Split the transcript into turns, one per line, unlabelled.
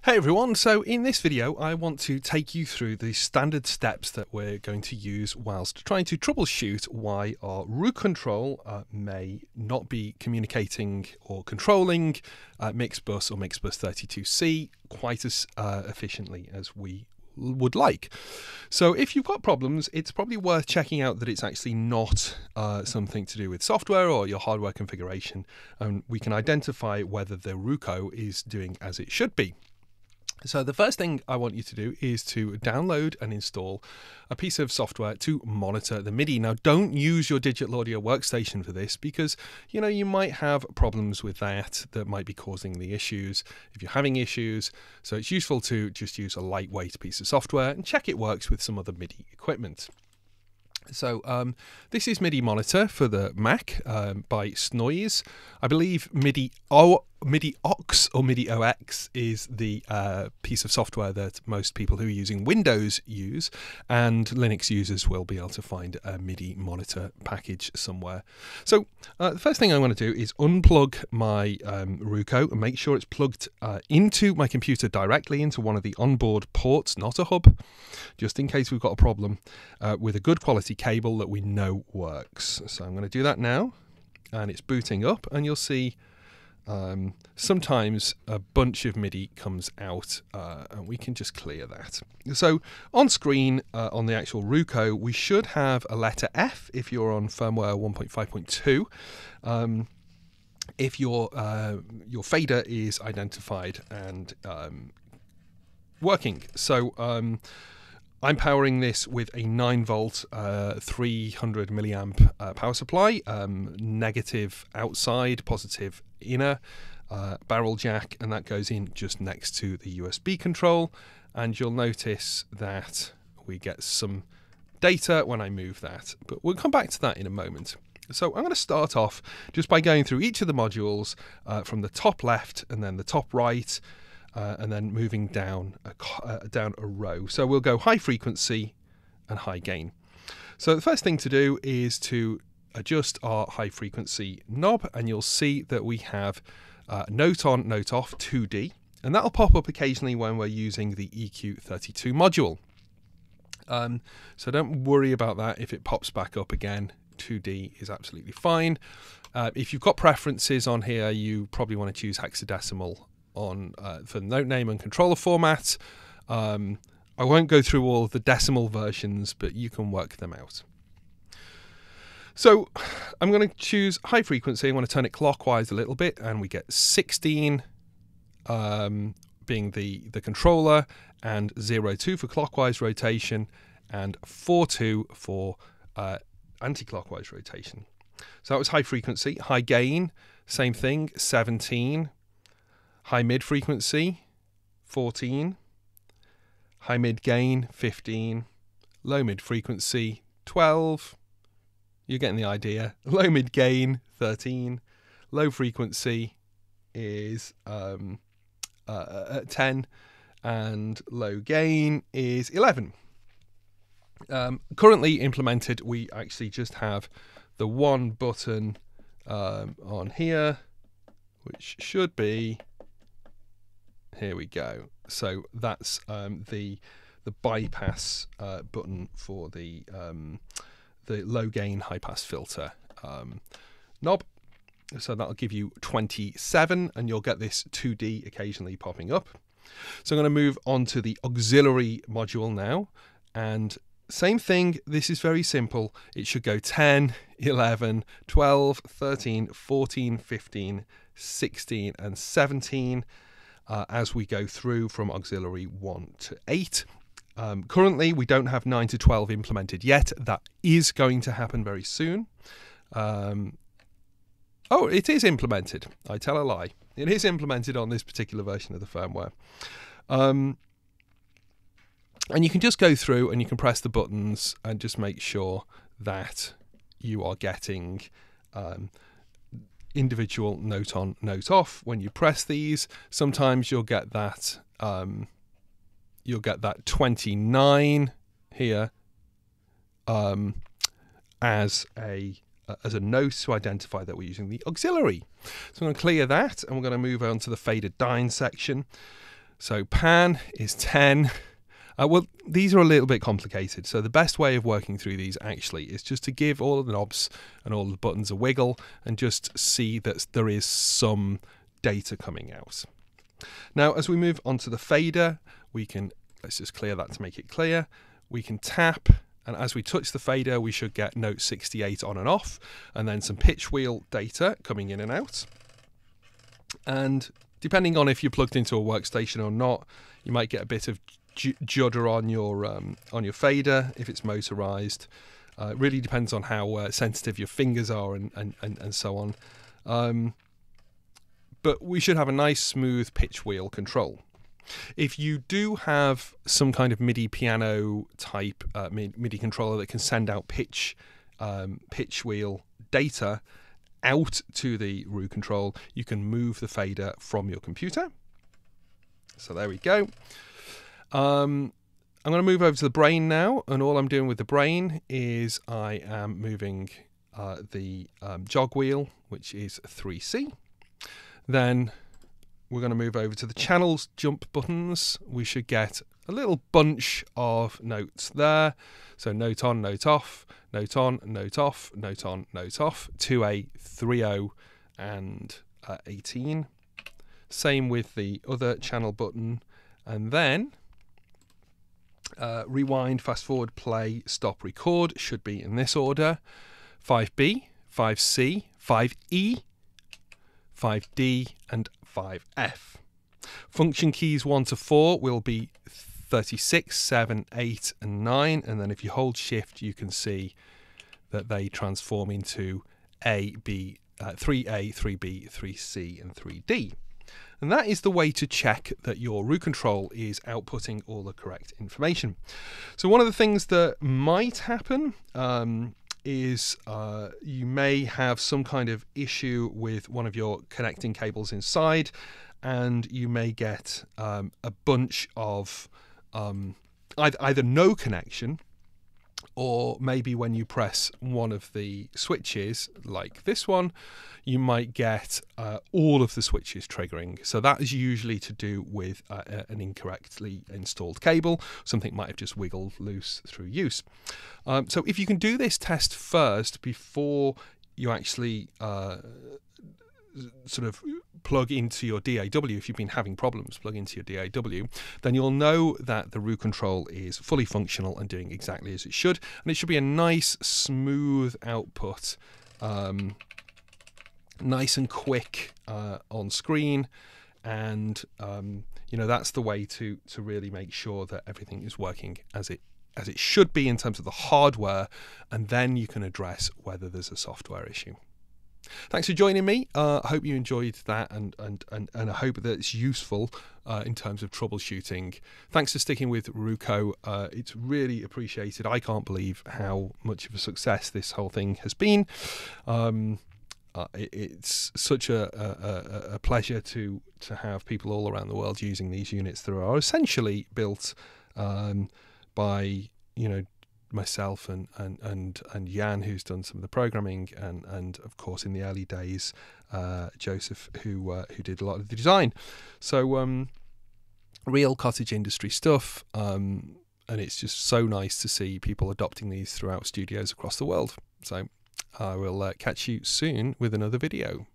Hey everyone, so in this video I want to take you through the standard steps that we're going to use whilst trying to troubleshoot why our RuControl may not be communicating or controlling Mixbus or Mixbus 32C quite as efficiently as we would like. So if you've got problems, it's probably worth checking out that it's actually not something to do with software or your hardware configuration, and we can identify whether the RuCo is doing as it should be. So the first thing I want you to do is to download and install a piece of software to monitor the MIDI. Now, don't use your digital audio workstation for this because, you might have problems with that might be causing the issues if you're having issues. So it's useful to just use a lightweight piece of software and check it works with some other MIDI equipment. So this is MIDI Monitor for the Mac by Snoise. I believe MIDI Aux or MIDI OX is the piece of software that most people who are using Windows use, and Linux users will be able to find a MIDI Monitor package somewhere. So the first thing I want to do is unplug my RuCo and make sure it's plugged into my computer directly into one of the onboard ports, not a hub, just in case we've got a problem with a good quality cable that we know works. So I'm going to do that now, and it's booting up, and you'll see sometimes a bunch of MIDI comes out and we can just clear that. So on screen on the actual RuCo, we should have a letter F if you're on firmware 1.5.2. If your fader is identified and working. So I'm powering this with a 9-volt 300 milliamp power supply, negative outside, positive inner, barrel jack, and that goes in just next to the USB control. And you'll notice that we get some data when I move that, but we'll come back to that in a moment. So I'm going to start off just by going through each of the modules from the top left and then the top right, and then moving down a row. So we'll go high frequency and high gain. So the first thing to do is to adjust our high frequency knob, and you'll see that we have note on, note off 2D, and that'll pop up occasionally when we're using the EQ32 module. So don't worry about that if it pops back up again. 2D is absolutely fine. If you've got preferences on here, you probably want to choose hexadecimal on for note name and controller format. I won't go through all of the decimal versions, but you can work them out. So I'm going to choose high frequency. I'm going to turn it clockwise a little bit, and we get 16 being the controller, and 0.2 for clockwise rotation, and 4.2 for anti-clockwise rotation. So that was high frequency. High gain, same thing, 17. High mid frequency, 14. High mid gain, 15. Low mid frequency, 12. You're getting the idea. Low mid gain, 13. Low frequency is 10, and low gain is 11. Currently implemented, we actually just have the one button on here, which should be, here we go. So that's the bypass button for the low gain high pass filter knob. So that'll give you 27, and you'll get this 2D occasionally popping up. So I'm going to move on to the auxiliary module now, and same thing. This is very simple. It should go 10, 11, 12, 13, 14, 15, 16, and 17 as we go through from auxiliary 1 to 8. Currently, we don't have 9 to 12 implemented yet. That is going to happen very soon. Oh, it is implemented. I tell a lie. It is implemented on this particular version of the firmware. And you can just go through and you can press the buttons and just make sure that you are getting individual note on, note off. When you press these, sometimes you'll get that 29 here as a note to identify that we're using the auxiliary. So I'm going to clear that, and we're going to move on to the faded dyne section. So pan is 10. Well, these are a little bit complicated. So the best way of working through these actually is just to give all of the knobs and all of the buttons a wiggle and just see that there is some data coming out. Now, as we move on to the fader, let's just clear that to make it clear. We can tap, and as we touch the fader, we should get note 68 on and off, and then some pitch wheel data coming in and out. And depending on if you're plugged into a workstation or not, you might get a bit of judder on your fader if it's motorized. It really depends on how sensitive your fingers are and so on. But we should have a nice smooth pitch wheel control. If you do have some kind of MIDI piano type MIDI controller that can send out pitch wheel data out to the RuControl, you can move the fader from your computer. So there we go. I'm going to move over to the brain now, and all I'm doing with the brain is I am moving the jog wheel, which is 3C. Then we're going to move over to the channels jump buttons. We should get a little bunch of notes there. So note on, note off, note on, note off, note on, note off, 2A, 3O, and 18. Same with the other channel button. And then rewind, fast forward, play, stop, record should be in this order: 5B, 5C, 5E, 5D, and 5F. Function keys 1 to 4 will be 36, 7, 8, and 9. And then if you hold shift, you can see that they transform into A, B, 3A, 3B, 3C, and 3D. And that is the way to check that your RuControl is outputting all the correct information. So one of the things that might happen is you may have some kind of issue with one of your connecting cables inside, and you may get a bunch of either no connection, or maybe when you press one of the switches like this one, you might get all of the switches triggering. So that is usually to do with an incorrectly installed cable. Something might have just wiggled loose through use. So if you can do this test first before you actually sort of plug into your DAW, if you've been having problems plug into your DAW, then you'll know that the RuControl is fully functional and doing exactly as it should, and it should be a nice smooth output, nice and quick on screen, and you know, that's the way to really make sure that everything is working as it should be in terms of the hardware, and then you can address whether there's a software issue. Thanks for joining me. I hope you enjoyed that, and I hope that it's useful in terms of troubleshooting. Thanks for sticking with RuCo. It's really appreciated. I can't believe how much of a success this whole thing has been. It's such a pleasure to have people all around the world using these units that are essentially built by, you know, myself and Jan, who's done some of the programming, and of course in the early days Joseph, who did a lot of the design. So real cottage industry stuff, and it's just so nice to see people adopting these throughout studios across the world. So I will catch you soon with another video.